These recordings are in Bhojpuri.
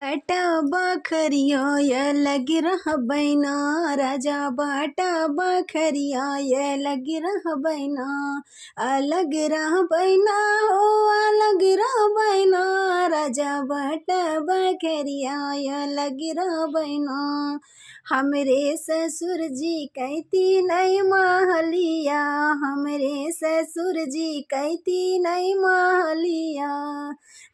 बाटा बखरिया ये लग रहा बैना, राजा बाटा बखरिया ये लग रहा बैना, अलग रहा बैना हो अलग रहा बैना, राजा बाटा बखरिया ये लग रहा बैना। हमरे ससुर जी कहती नहीं महलिया, हमरे ससुर जी कहती नहीं महलिया,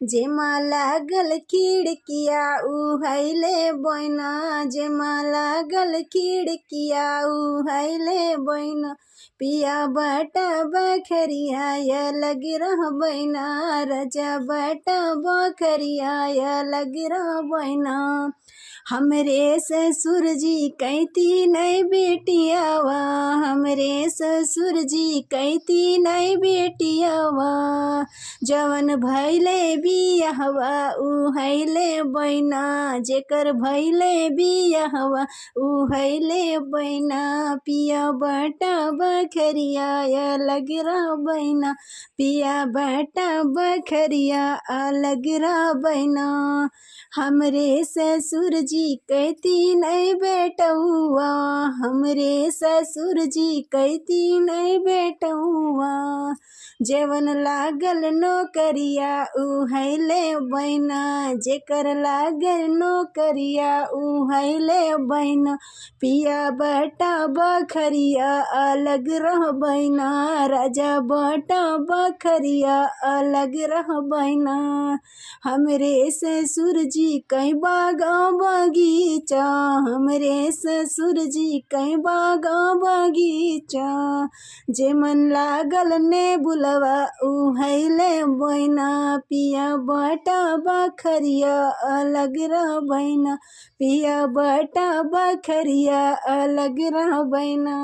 जेमा लागल खिड़किया उहैले बैना, जेमा लागल खिड़किया उहैले बैना, पिया बाटा बखरिया ये लग रहा बैना, राजा बाटा बखरिया ये लग रहा बैना। हमरे ससुर जी कहती नहीं बेटियावा, हमरे ससुर जी कहती नहीं बेटियावा, जवन भैले बियाहवा उहैले बैना, जेकर भैले बियाहवा उहैले बैना, पिया बाटा बखरिया ये लग रहा बैना, पिया बाटा बखरिया अलग रहा बैना। हमरे ससुर जी कहती नहीं बेटौआ, हमरे ससुर जी कहती नहीं बेटौआ, जेवन लागल नौकरिया उहैले बैना, जेकर लागल नौकरिया उहैले बैना, पिया बाटा बखरिया अलग रह बैना, राजा बाटा बखरिया अलग रह बैना। हमरे ससुर जी कहीं बागा बगीचा, हमरे ससुर जी कहीं बागा बगीचा, जेमन लागल ने बुलवा उहैले बैना, पिया बाटा बखरिया अलग रह बैना, पिया बाटा बखरिया अलग रह बैना।